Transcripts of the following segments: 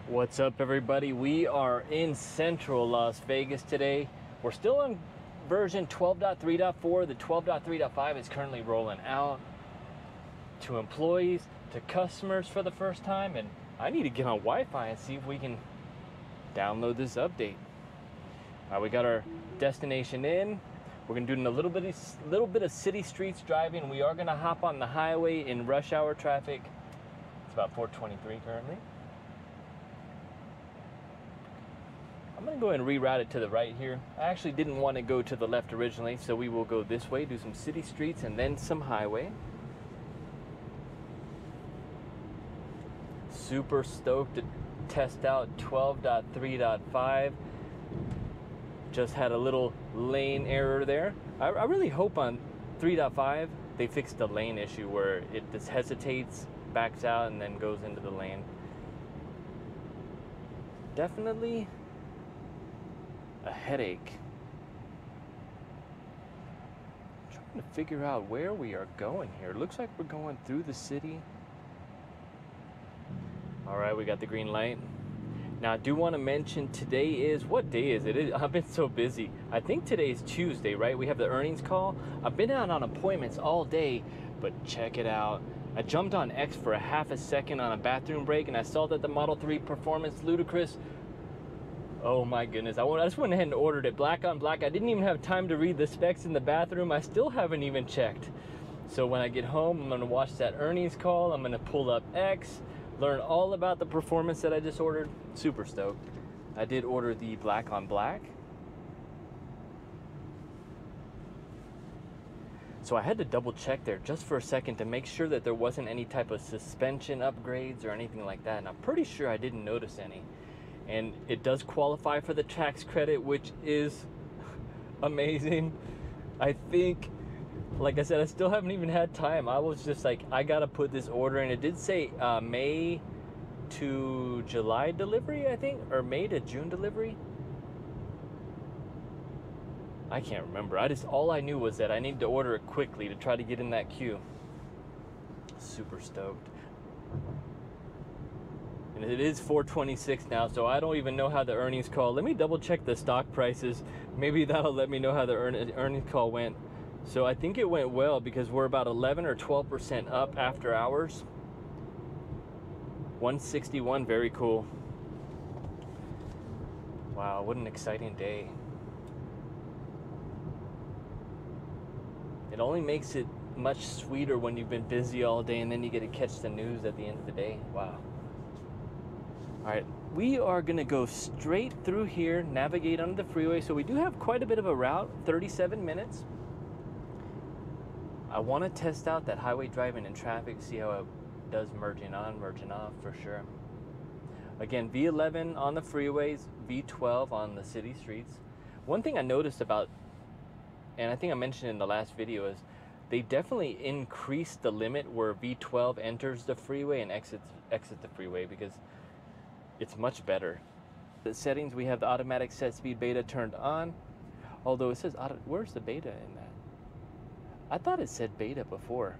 What's up, everybody? We are in central Las Vegas today. We're still on version 12.3.4. The 12.3.5 is currently rolling out to employees, to customers for the first time, and I need to get on Wi-Fi and see if we can download this update. We got our destination in. We're gonna do a little bit of city streets driving. We are gonna hop on the highway in rush hour traffic. It's about 4:23 currently. I'm gonna go ahead and reroute it to the right here. I actually didn't want to go to the left originally, so we will go this way, do some city streets and then some highway. Super stoked to test out 12.3.5. Just had a little lane error there. I really hope on 3.5 they fixed the lane issue where it just hesitates, backs out, and then goes into the lane. Definitely a headache. I'm trying to figure out where we are going here. It looks like we're going through the city. All right, we got the green light. Now, I do want to mention today is, what day is it? I've been so busy. I think today is Tuesday, right? We have the earnings call. I've been out on appointments all day, but check it out. I jumped on X for a half a second on a bathroom break, and I saw that the Model 3 Performance Ludicrous, oh my goodness, I just went ahead and ordered it black on black. I didn't even have time to read the specs in the bathroom. I still haven't even checked. So when I get home, I'm gonna watch that earnings call. I'm gonna pull up X, learn all about the performance that I just ordered. Super stoked. I did order the black on black. So I had to double check there just for a second to make sure that there wasn't any type of suspension upgrades or anything like that. And I'm pretty sure I didn't notice any. And it does qualify for the tax credit, which is amazing. I think, like I said, I still haven't even had time. I was just like, I gotta put this order in. It did say May to July delivery, I think, or May to June delivery. I can't remember. All I knew was that I needed to order it quickly to try to get in that queue. Super stoked. And it is 4:26 now, so I don't even know how the earnings call. Let me double check the stock prices. Maybe that'll let me know how the earnings call went. So I think it went well because we're about 11 or 12% up after hours. 161, very cool. Wow, what an exciting day. It only makes it much sweeter when you've been busy all day and then you get to catch the news at the end of the day. Wow. All right, we are gonna go straight through here, navigate under the freeway. So we do have quite a bit of a route, 37 minutes. I want to test out that highway driving in traffic, see how it does merging on, merging off for sure. Again, V11 on the freeways, V12 on the city streets. One thing I noticed about, and I think I mentioned in the last video, is they definitely increased the limit where V12 enters the freeway and exits the freeway because it's much better. The settings, we have the automatic set speed beta turned on, although it says where's the beta in that? I thought it said beta before.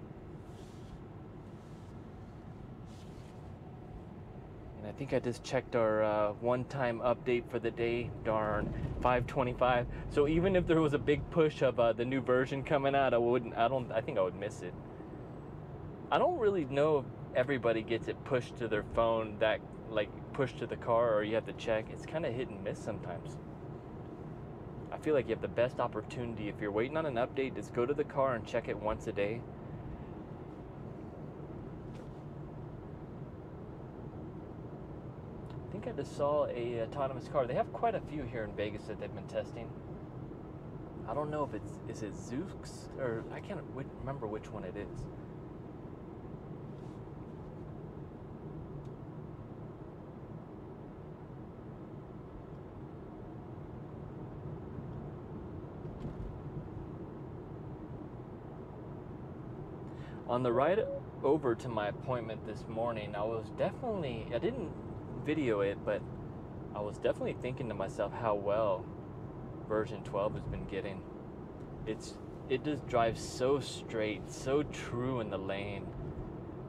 And I think I just checked our one-time update for the day. Darn, 5:25. So even if there was a big push of the new version coming out, I think I would miss it. I don't really know if everybody gets it pushed to their phone, that like pushed to the car, or you have to check. It's kind of hit and miss sometimes. I feel like you have the best opportunity if you're waiting on an update, just go to the car and check it once a day. I think I just saw a autonomous car. They have quite a few here in Vegas that they've been testing. I don't know if is it Zooks, or I can't remember which one it is. On the ride over to my appointment this morning, I didn't video it, but I was definitely thinking to myself how well version 12 has been getting. It just drives so straight, so true in the lane.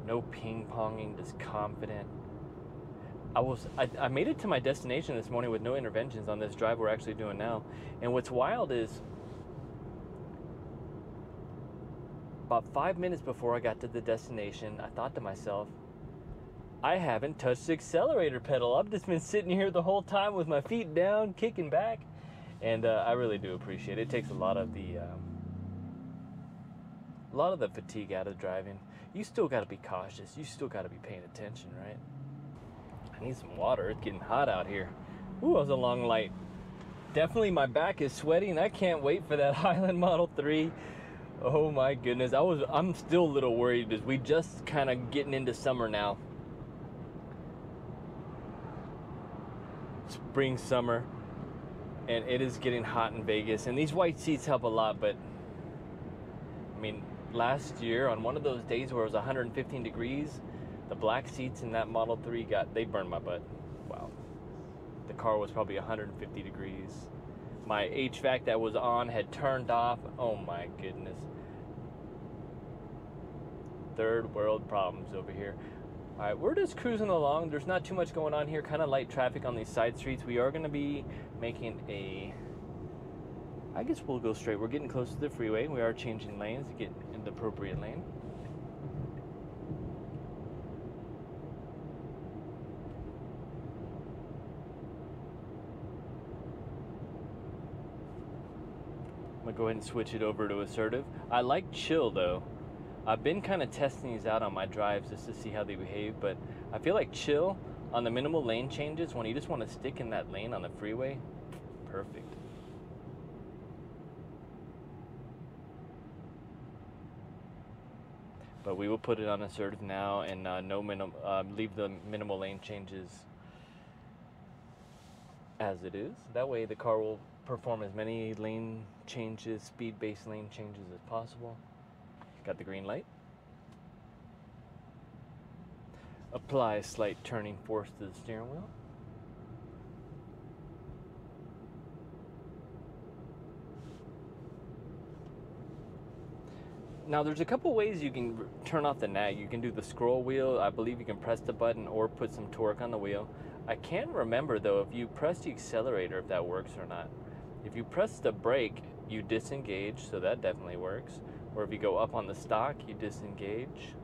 No ping-ponging, just confident. I made it to my destination this morning with no interventions on this drive we're actually doing now. And what's wild is about 5 minutes before I got to the destination, I thought to myself, I haven't touched the accelerator pedal. I've just been sitting here the whole time with my feet down, kicking back. And I really do appreciate it. It takes a lot of the fatigue out of driving. You still got to be cautious. You still got to be paying attention, right? I need some water. It's getting hot out here. Ooh, that was a long light. Definitely my back is sweaty, and I can't wait for that Highland Model 3. Oh my goodness. I'm still a little worried because we just kind of getting into summer now. Spring, summer, and it is getting hot in Vegas, and these white seats help a lot. But I mean, last year on one of those days where it was 115 degrees, the black seats in that Model 3 they burned my butt. Wow. The car was probably 150 degrees. My HVAC that was on had turned off. Oh my goodness. Third world problems over here. All right, we're just cruising along. There's not too much going on here. Kind of light traffic on these side streets. We are going to be making I guess we'll go straight. We're getting close to the freeway. We are changing lanes to get in the appropriate lane. I'm going to go ahead and switch it over to assertive. I like chill though. I've been kind of testing these out on my drives just to see how they behave, but I feel like chill on the minimal lane changes, when you just want to stick in that lane on the freeway, perfect. But we will put it on assertive now and leave the minimal lane changes as it is. That way the car will perform as many lane changes, speed-based lane changes as possible. Got the green light. Apply slight turning force to the steering wheel. Now there's a couple ways you can turn off the nag. You can do the scroll wheel. I believe you can press the button or put some torque on the wheel. I can't remember though if you press the accelerator if that works or not. If you press the brake, you disengage, so that definitely works. Or if you go up on the stock, you disengage.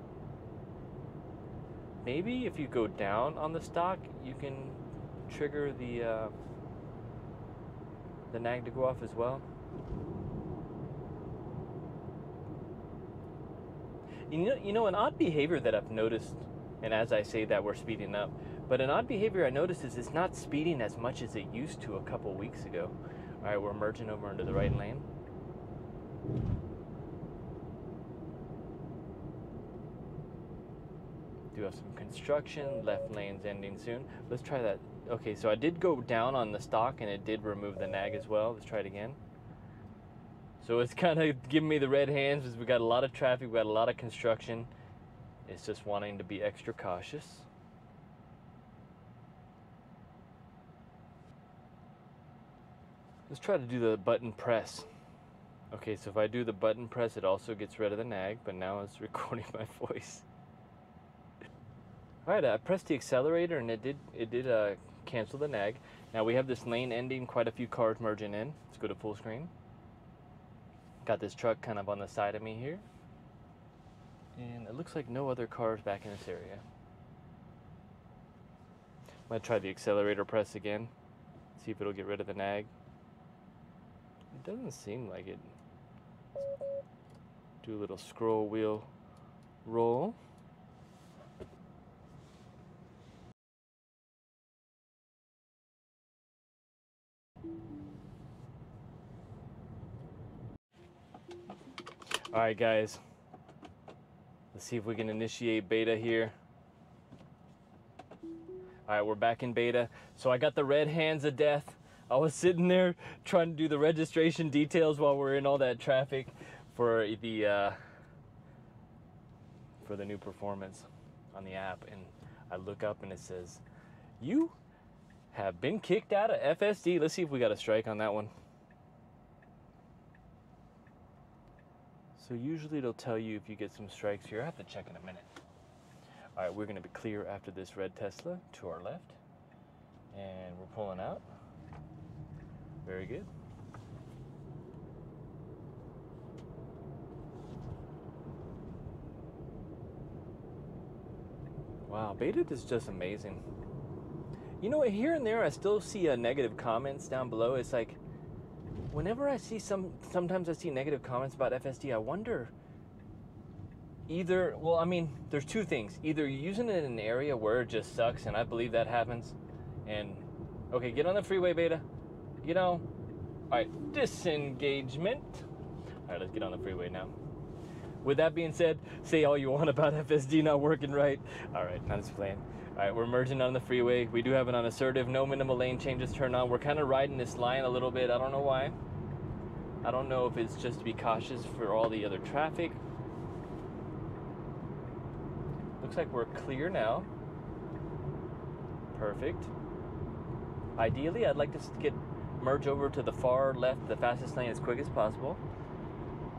Maybe if you go down on the stock, you can trigger the nag to go off as well. You know, an odd behavior that I've noticed, and as I say that we're speeding up, but an odd behavior I noticed is it's not speeding as much as it used to a couple weeks ago. All right, we're merging over into the right lane. Do have some construction, left lane's ending soon. Let's try that. Okay, so I did go down on the stock and it did remove the nag as well. Let's try it again. So it's kind of giving me the red hands because we got a lot of traffic, we got a lot of construction. It's just wanting to be extra cautious. Let's try to do the button press. Okay, so if I do the button press, it also gets rid of the nag, but now it's recording my voice. All right, I pressed the accelerator and it did cancel the nag. Now we have this lane ending, quite a few cars merging in. Let's go to full screen. Got this truck kind of on the side of me here. And it looks like no other cars back in this area. I'm gonna try the accelerator press again. See if it'll get rid of the nag. It doesn't seem like it. Do a little scroll wheel roll. All right, guys. Let's see if we can initiate beta here. All right, we're back in beta. So I got the red hands of death. I was sitting there trying to do the registration details while we're in all that traffic for the new performance on the app, and I look up and it says, "You have been kicked out of FSD." Let's see if we got a strike on that one. So usually it'll tell you if you get some strikes here. I have to check in a minute. All right, we're gonna be clear after this red Tesla to our left. And we're pulling out. Very good. Wow, Beta is just amazing. You know what, here and there I still see negative comments down below. It's like, whenever I see sometimes I see negative comments about FSD, I wonder, either, well, I mean, there's two things. Either you're using it in an area where it just sucks, and I believe that happens, and, okay, get on the freeway, Beta. Get on. All right, disengagement. All right, let's get on the freeway now. With that being said, say all you want about FSD not working right. All right, I'm just playing. All right, we're merging on the freeway. We do have it on assertive, no minimal lane changes turned on. We're kind of riding this line a little bit. I don't know why. I don't know if it's just to be cautious for all the other traffic. Looks like we're clear now. Perfect. Ideally, I'd like to merge over to the far left, the fastest lane, as quick as possible.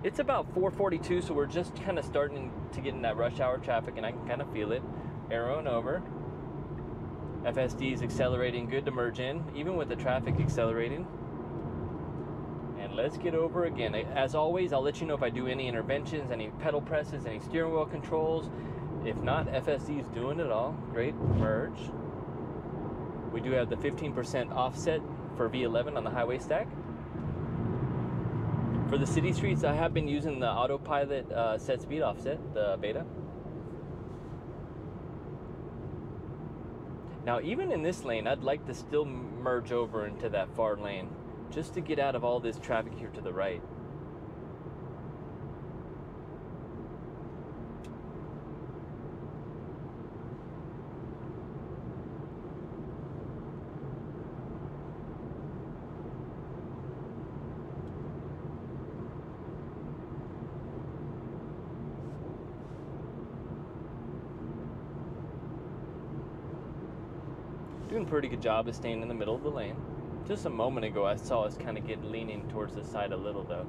It's about 4:42, so we're just kind of starting to get in that rush hour traffic, and I can kind of feel it. Arrowing over. FSD is accelerating, good to merge in, even with the traffic accelerating. And let's get over again. As always, I'll let you know if I do any interventions, any pedal presses, any steering wheel controls. If not, FSD is doing it all. Great, merge. We do have the 15% offset for V11 on the highway stack. For the city streets, I have been using the autopilot set speed offset, the Beta. Now, even in this lane, I'd like to still merge over into that far lane, just to get out of all this traffic here to the right. Doing a pretty good job of staying in the middle of the lane. Just a moment ago, I saw us kind of get leaning towards the side a little, though.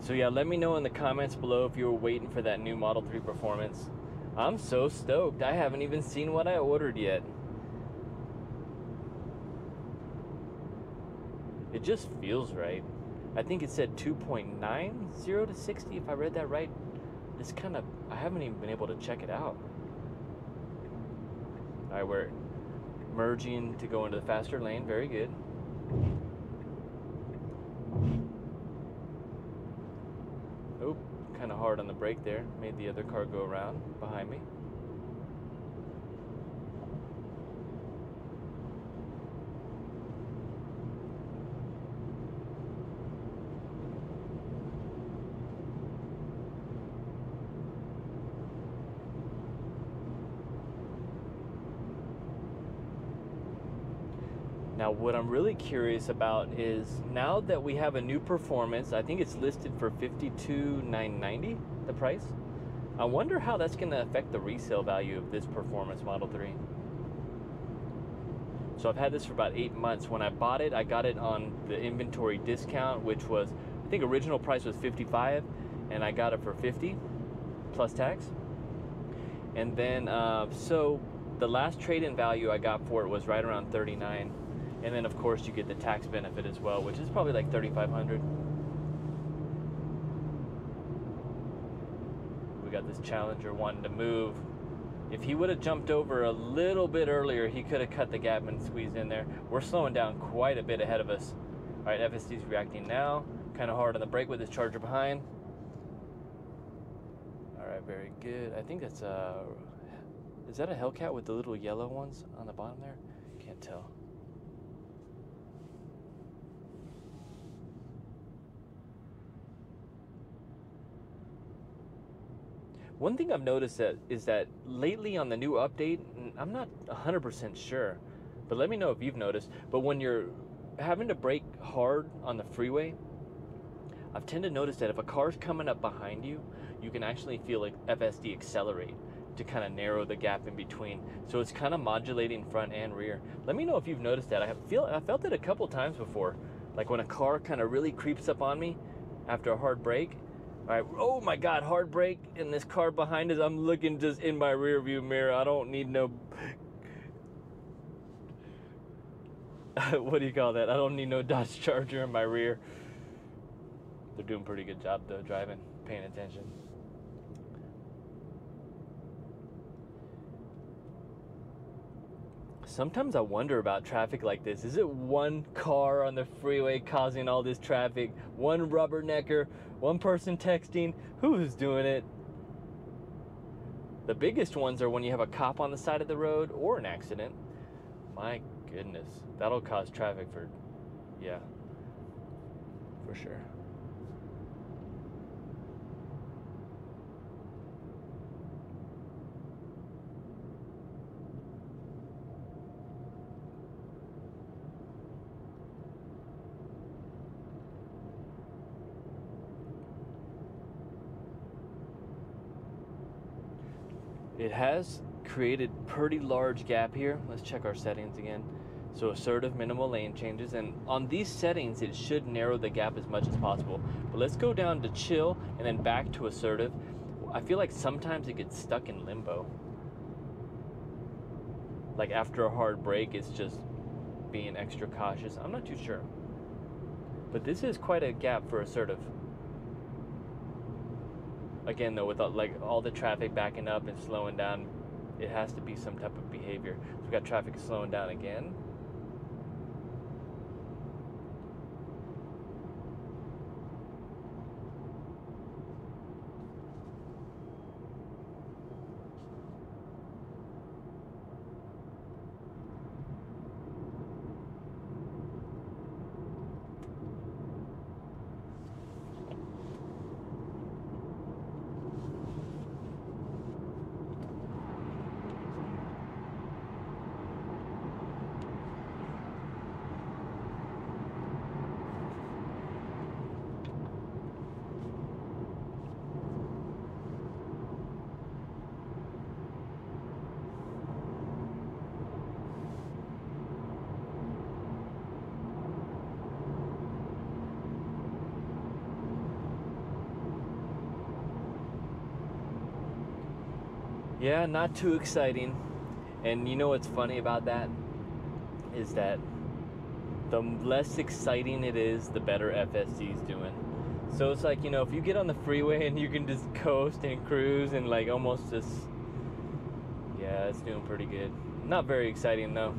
So yeah, let me know in the comments below if you were waiting for that new Model 3 Performance. I'm so stoked. I haven't even seen what I ordered yet. It just feels right. I think it said 2.90 to 60, if I read that right. It's kind of, I haven't even been able to check it out. All right, we're merging to go into the faster lane. Very good. Oh, kind of hard on the brake there. Made the other car go around behind me. Now, what I'm really curious about is, now that we have a new Performance, I think it's listed for $52,990, the price. I wonder how that's going to affect the resale value of this Performance Model 3. So I've had this for about 8 months. When I bought it, I got it on the inventory discount, which was, I think original price was $55, and I got it for $50 plus tax. And then, so the last trade-in value I got for it was right around $39. And then, of course, you get the tax benefit as well, which is probably like $3,500. We got this Challenger wanting to move. If he would have jumped over a little bit earlier, he could have cut the gap and squeezed in there. We're slowing down quite a bit ahead of us. All right, FSD's reacting now. Kind of hard on the brake with his Charger behind. All right, very good. I think that's is that a Hellcat with the little yellow ones on the bottom there? Can't tell. One thing I've noticed is that lately on the new update, and I'm not 100% sure, but let me know if you've noticed, but when you're having to brake hard on the freeway, I've tended to notice that if a car's coming up behind you, you can actually feel like FSD accelerate to kind of narrow the gap in between. So it's kind of modulating front and rear. Let me know if you've noticed that. I felt it a couple times before, like when a car kind of really creeps up on me after a hard brake. All right, oh my God, hard brake, and this car behind us, I'm looking just in my rear view mirror. I don't need no, what do you call that? I don't need no Dodge Charger in my rear. They're doing a pretty good job though, driving, paying attention. Sometimes I wonder about traffic like this. Is it one car on the freeway causing all this traffic? One rubbernecker? One person texting? Who's doing it? The biggest ones are when you have a cop on the side of the road or an accident. My goodness, that'll cause traffic for sure. It has created pretty large gap here. Let's check our settings again. So assertive, minimal lane changes, and on these settings it should narrow the gap as much as possible. But let's go down to chill and then back to assertive. I feel like sometimes it gets stuck in limbo. Like after a hard break, it's just being extra cautious. I'm not too sure. But this is quite a gap for assertive. Again though, with like all the traffic backing up and slowing down, it has to be some type of behavior. So we've got traffic slowing down again. Yeah, not too exciting. And you know what's funny about that? Is that the less exciting it is, the better FSD's doing. So it's like, you know, if you get on the freeway and you can just coast and cruise and like almost just, yeah, it's doing pretty good. Not very exciting though.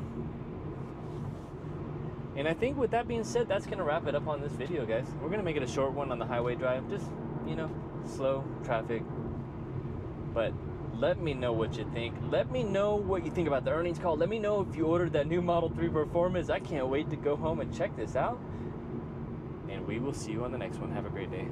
And I think with that being said, that's gonna wrap it up on this video, guys. We're gonna make it a short one on the highway drive, just, you know, slow traffic. But let me know what you think. Let me know what you think about the earnings call. Let me know if you ordered that new Model 3 Performance. I can't wait to go home and check this out. And we will see you on the next one. Have a great day.